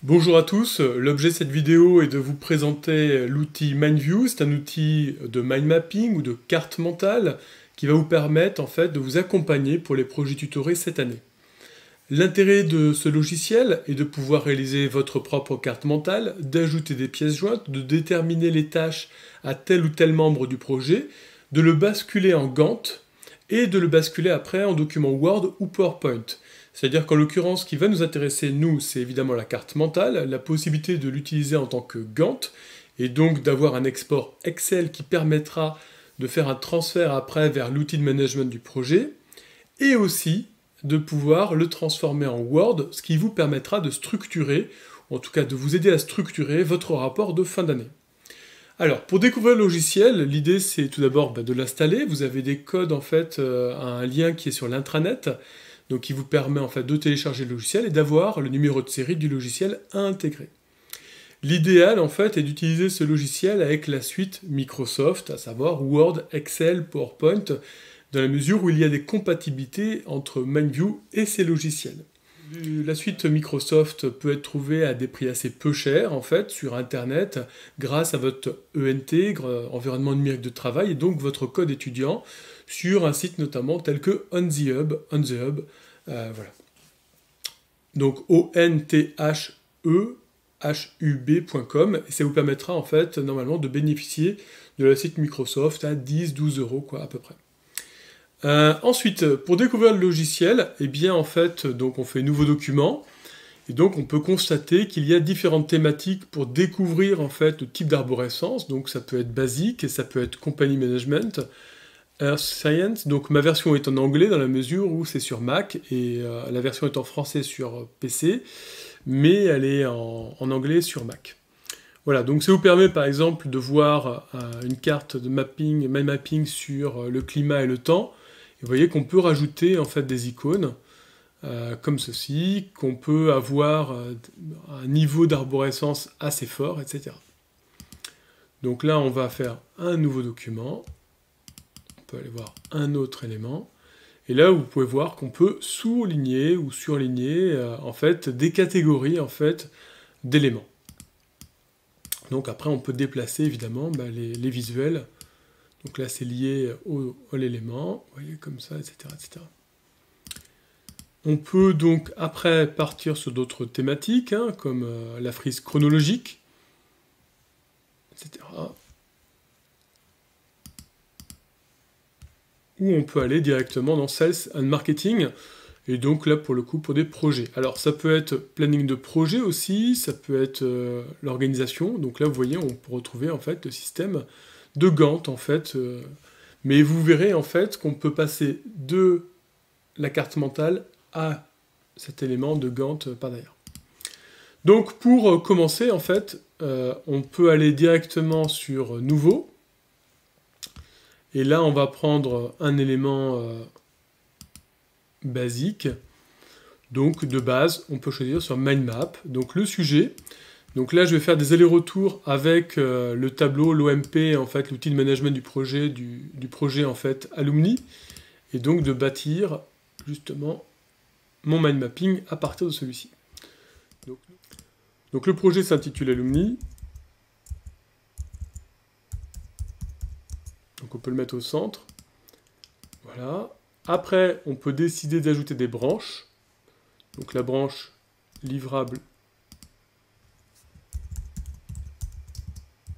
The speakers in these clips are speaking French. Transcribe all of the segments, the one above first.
Bonjour à tous, l'objet de cette vidéo est de vous présenter l'outil MindView. C'est un outil de mind mapping ou de carte mentale qui va vous permettre en fait de vous accompagner pour les projets tutorés cette année. L'intérêt de ce logiciel est de pouvoir réaliser votre propre carte mentale, d'ajouter des pièces jointes, de déterminer les tâches à tel ou tel membre du projet, de le basculer en Gantt et de le basculer après en document Word ou PowerPoint. C'est-à-dire qu'en l'occurrence, ce qui va nous intéresser, nous, c'est évidemment la carte mentale, la possibilité de l'utiliser en tant que Gantt, et donc d'avoir un export Excel qui permettra de faire un transfert après vers l'outil de management du projet, et aussi de pouvoir le transformer en Word, ce qui vous permettra de structurer, ou en tout cas de vous aider à structurer votre rapport de fin d'année. Alors, pour découvrir le logiciel, l'idée c'est tout d'abord de l'installer. Vous avez des codes en fait, un lien qui est sur l'intranet, donc qui vous permet en fait de télécharger le logiciel et d'avoir le numéro de série du logiciel à intégrer. L'idéal en fait est d'utiliser ce logiciel avec la suite Microsoft, à savoir Word, Excel, PowerPoint, dans la mesure où il y a des compatibilités entre MindView et ces logiciels. La suite Microsoft peut être trouvée à des prix assez peu chers en fait sur internet grâce à votre ENT, environnement numérique de travail, et donc votre code étudiant sur un site notamment tel que On the Hub, voilà. Donc onthehub.com, et ça vous permettra en fait normalement de bénéficier de la site Microsoft à 10-12 € quoi à peu près. Ensuite, pour découvrir le logiciel, eh bien en fait, donc on fait nouveau document, et donc on peut constater qu'il y a différentes thématiques pour découvrir en fait le type d'arborescence. Donc ça peut être basique, et ça peut être company management, Earth Science. Donc ma version est en anglais dans la mesure où c'est sur Mac, et la version est en français sur PC, mais elle est en anglais sur Mac. Voilà, donc ça vous permet par exemple de voir une carte de mapping, mind mapping sur le climat et le temps. Et vous voyez qu'on peut rajouter en fait des icônes comme ceci, qu'on peut avoir un niveau d'arborescence assez fort, etc. Donc là, on va faire un nouveau document. On peut aller voir un autre élément. Et là, vous pouvez voir qu'on peut souligner ou surligner en fait des catégories en fait d'éléments. Donc après, on peut déplacer évidemment les visuels. Donc là, c'est lié à l'élément, vous voyez, comme ça, etc., etc. On peut donc après partir sur d'autres thématiques, comme la frise chronologique, etc. Ou on peut aller directement dans Sales and Marketing, et donc là, pour le coup, pour des projets. Alors, ça peut être planning de projet aussi, ça peut être l'organisation. Donc là, vous voyez, on peut retrouver en fait le système de Gantt, en fait. Mais vous verrez, en fait, qu'on peut passer de la carte mentale à cet élément de Gantt par derrière. Donc, pour commencer, en fait, on peut aller directement sur Nouveau. Et là, on va prendre un élément basique. Donc de base, on peut choisir sur Mind Map. Donc le sujet. Donc là, je vais faire des allers-retours avec le tableau, l'OMP, en fait, l'outil de management du projet en fait Alumni, et donc de bâtir justement mon mind mapping à partir de celui-ci. Donc le projet s'intitule Alumni. Donc on peut le mettre au centre. Voilà. Après, on peut décider d'ajouter des branches. Donc la branche livrable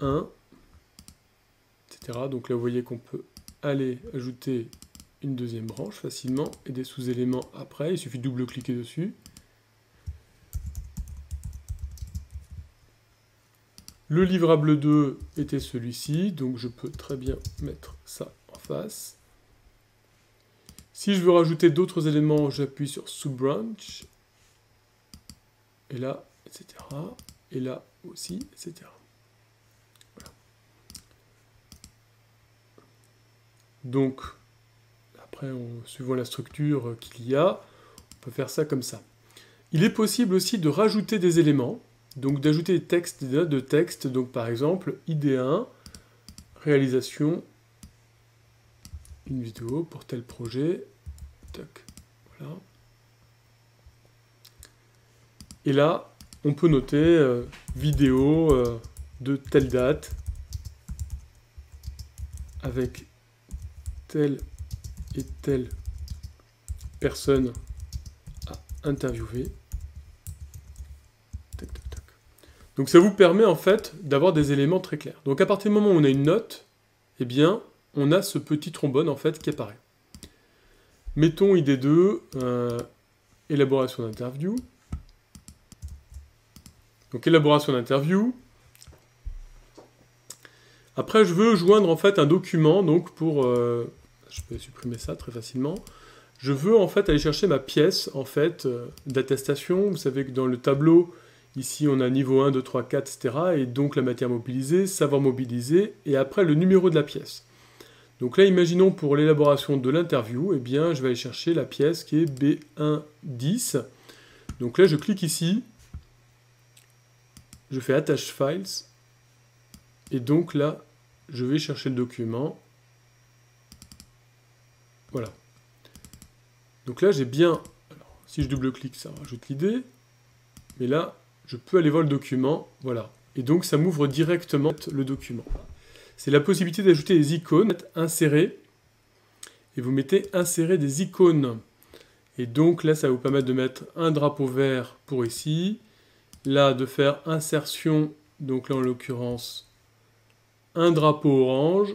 1, etc. Donc là, vous voyez qu'on peut aller ajouter une deuxième branche facilement et des sous-éléments après. Il suffit de double-cliquer dessus. Le livrable 2 était celui-ci, donc je peux très bien mettre ça en face. Si je veux rajouter d'autres éléments, j'appuie sur Sub-Branch. Et là, etc. Et là aussi, etc. Voilà. Donc, après, suivant la structure qu'il y a, on peut faire ça comme ça. Il est possible aussi de rajouter des éléments, donc d'ajouter des textes, des notes de texte. Donc par exemple, ID1, réalisation, une vidéo pour tel projet. Tac, voilà. Et là, on peut noter vidéo de telle date avec telle et telle personne à interviewer. Tac, tac, tac. Donc ça vous permet en fait d'avoir des éléments très clairs. Donc à partir du moment où on a une note, eh bien on a ce petit trombone en fait qui apparaît. Mettons ID2, élaboration d'interview. Donc élaboration d'interview. Après je veux joindre en fait un document, donc pour... je peux supprimer ça très facilement. Je veux en fait aller chercher ma pièce en fait d'attestation. Vous savez que dans le tableau, ici on a niveau 1, 2, 3, 4, etc. Et donc la matière mobilisée, savoir mobiliser, et après le numéro de la pièce. Donc là, imaginons pour l'élaboration de l'interview, eh bien je vais aller chercher la pièce qui est B110. Donc là, je clique ici, je fais Attach Files, et donc là, je vais chercher le document. Voilà. Donc là, j'ai bien... Alors, si je double-clique, ça rajoute l'idée. Mais là, je peux aller voir le document. Voilà. Et donc, ça m'ouvre directement le document. C'est la possibilité d'ajouter des icônes, insérer. Et vous mettez insérer des icônes. Et donc là, ça va vous permettre de mettre un drapeau vert pour ici. Là, de faire insertion. Donc là, en l'occurrence, un drapeau orange.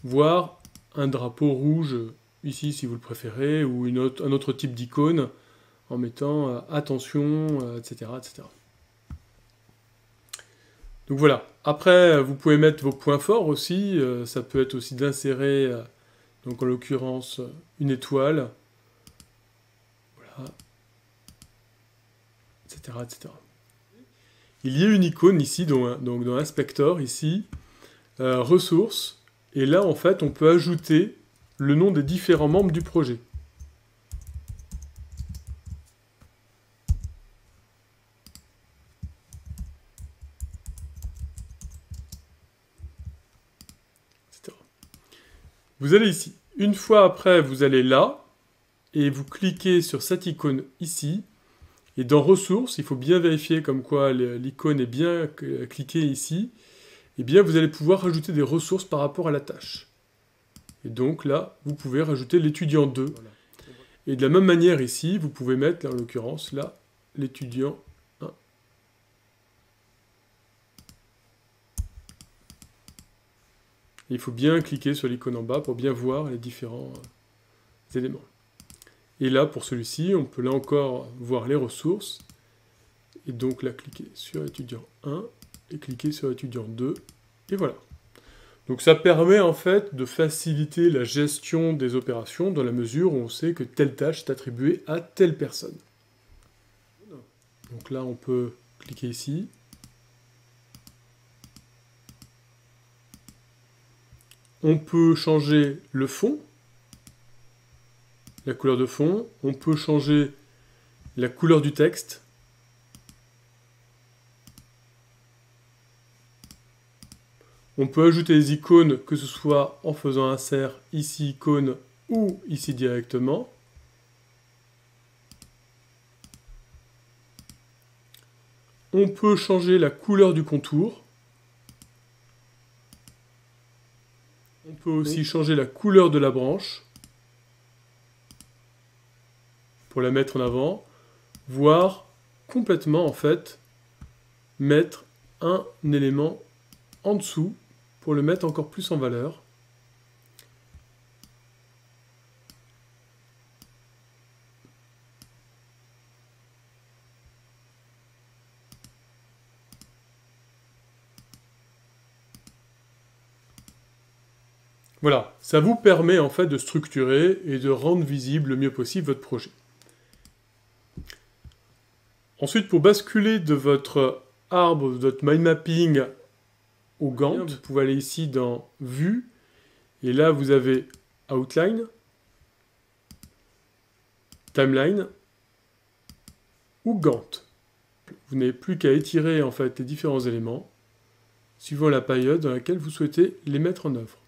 Voire un drapeau rouge ici si vous le préférez, ou un autre type d'icône en mettant attention, etc., etc. Donc voilà. Après, vous pouvez mettre vos points forts aussi. Ça peut être aussi d'insérer, donc en l'occurrence, une étoile. Voilà. Etc., etc. Il y a une icône ici, donc dans Inspector, ici, ressources. Et là, en fait, on peut ajouter le nom des différents membres du projet. Etc. Vous allez ici. Une fois après, vous allez là, et vous cliquez sur cette icône ici. Et dans ressources, il faut bien vérifier comme quoi l'icône est bien cliquée ici. Et bien, vous allez pouvoir rajouter des ressources par rapport à la tâche. Et donc là, vous pouvez rajouter l'étudiant 2. Voilà. Et de la même manière ici, vous pouvez mettre, en l'occurrence, là, l'étudiant 1. Il faut bien cliquer sur l'icône en bas pour bien voir les différents éléments. Et là, pour celui-ci, on peut là encore voir les ressources. Et donc là, cliquer sur étudiant 1 et cliquer sur étudiant 2. Et voilà. Donc ça permet en fait de faciliter la gestion des opérations dans la mesure où on sait que telle tâche est attribuée à telle personne. Donc là, on peut cliquer ici. On peut changer le fond, la couleur de fond. On peut changer la couleur du texte. On peut ajouter des icônes, que ce soit en faisant insert ici icône ou ici directement. On peut changer la couleur du contour. On peut aussi changer la couleur de la branche pour la mettre en avant, voire complètement en fait mettre un élément en dessous pour le mettre encore plus en valeur. Voilà, ça vous permet en fait de structurer et de rendre visible le mieux possible votre projet. Ensuite, pour basculer de votre arbre, de votre mind mapping au Gantt, vous pouvez aller ici dans Vue, et là vous avez Outline, Timeline ou Gantt. Vous n'avez plus qu'à étirer en fait les différents éléments suivant la période dans laquelle vous souhaitez les mettre en œuvre.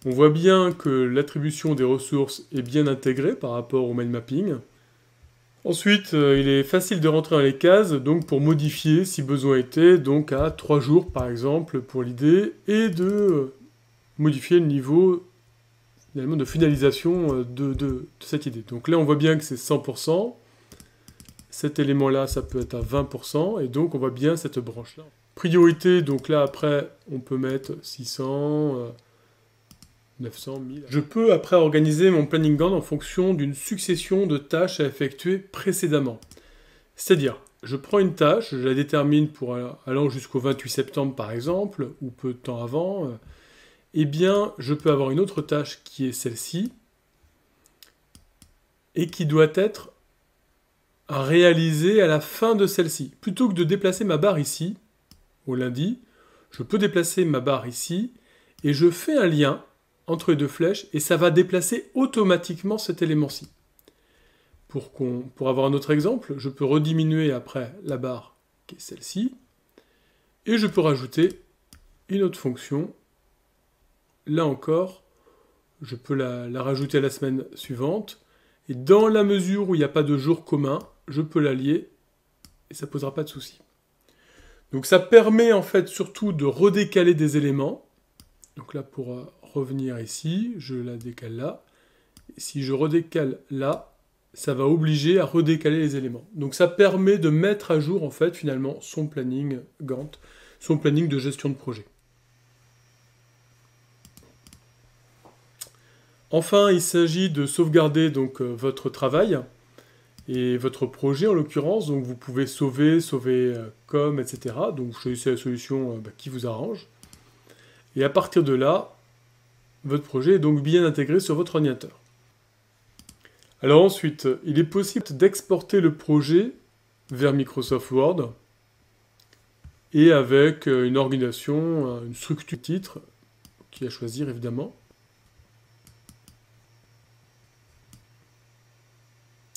On voit bien que l'attribution des ressources est bien intégrée par rapport au mind mapping. Ensuite, il est facile de rentrer dans les cases, donc pour modifier si besoin était, donc à 3 jours par exemple pour l'idée, et de modifier le niveau finalement de finalisation de cette idée. Donc là on voit bien que c'est 100%, cet élément-là ça peut être à 20%, et donc on voit bien cette branche-là. Priorité, donc là après on peut mettre 600, 900, 1000. Je peux après organiser mon planning Gantt en fonction d'une succession de tâches à effectuer précédemment. C'est-à-dire, je prends une tâche, je la détermine pour allant jusqu'au 28 septembre par exemple, ou peu de temps avant, eh bien je peux avoir une autre tâche qui est celle-ci, et qui doit être réalisée à la fin de celle-ci. Plutôt que de déplacer ma barre ici, au lundi, je peux déplacer ma barre ici, et je fais un lien entre les deux flèches, et ça va déplacer automatiquement cet élément-ci. Pour avoir un autre exemple, je peux rediminuer après la barre qui est celle-ci, et je peux rajouter une autre fonction. Là encore, je peux la rajouter à la semaine suivante, et dans la mesure où il n'y a pas de jour commun, je peux la lier, et ça ne posera pas de souci. Donc ça permet en fait surtout de redécaler des éléments. Donc là, pour revenir ici, je la décale là. Si je redécale là, ça va obliger à redécaler les éléments. Donc ça permet de mettre à jour en fait finalement son planning Gantt, son planning de gestion de projet. Enfin, il s'agit de sauvegarder donc votre travail et votre projet en l'occurrence. Donc vous pouvez sauver comme, etc. Donc vous choisissez la solution qui vous arrange. Et à partir de là, votre projet est donc bien intégré sur votre ordinateur. Alors ensuite, il est possible d'exporter le projet vers Microsoft Word et avec une organisation, une structure titre qui est à choisir évidemment.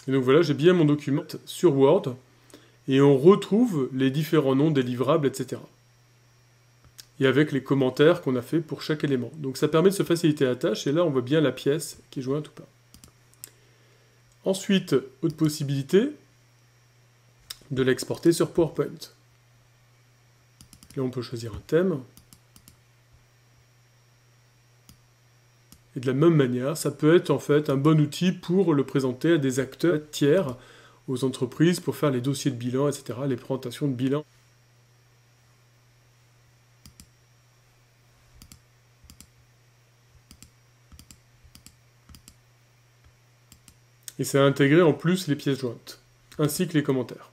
Et donc voilà, j'ai bien mon document sur Word et on retrouve les différents noms des livrables, etc. Et avec les commentaires qu'on a fait pour chaque élément. Donc ça permet de se faciliter la tâche, et là on voit bien la pièce qui est jointe ou pas. Ensuite, autre possibilité, de l'exporter sur PowerPoint. Là on peut choisir un thème. Et de la même manière, ça peut être en fait un bon outil pour le présenter à des acteurs tiers, aux entreprises, pour faire les dossiers de bilan, etc., les présentations de bilan. Et ça a intégré en plus les pièces jointes, ainsi que les commentaires.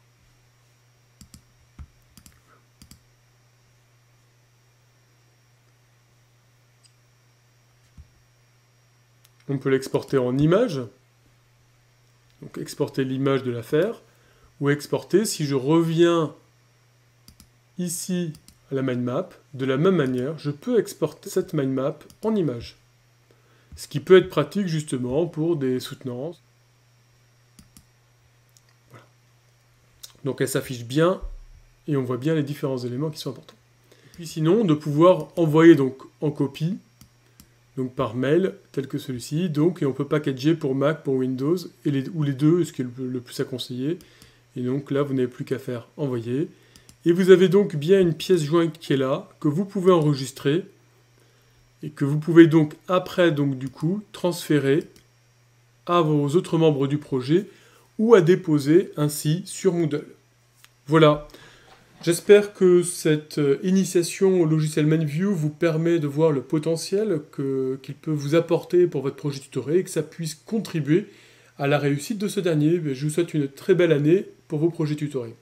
On peut l'exporter en image, donc exporter l'image de l'affaire, ou exporter, si je reviens ici à la mind map, de la même manière, je peux exporter cette mind map en image. Ce qui peut être pratique justement pour des soutenances. Voilà. Donc elle s'affiche bien, et on voit bien les différents éléments qui sont importants. Et puis sinon, de pouvoir envoyer donc en copie, donc par mail, tel que celui-ci, donc, et on peut packager pour Mac, pour Windows, ou les deux, ce qui est le plus à conseiller. Et donc là, vous n'avez plus qu'à faire envoyer. Et vous avez donc bien une pièce jointe qui est là, que vous pouvez enregistrer, et que vous pouvez donc après, donc du coup, transférer à vos autres membres du projet, ou à déposer ainsi sur Moodle. Voilà. J'espère que cette initiation au logiciel MindView vous permet de voir le potentiel qu'il peut vous apporter pour votre projet tutoré et que ça puisse contribuer à la réussite de ce dernier. Je vous souhaite une très belle année pour vos projets tutorés.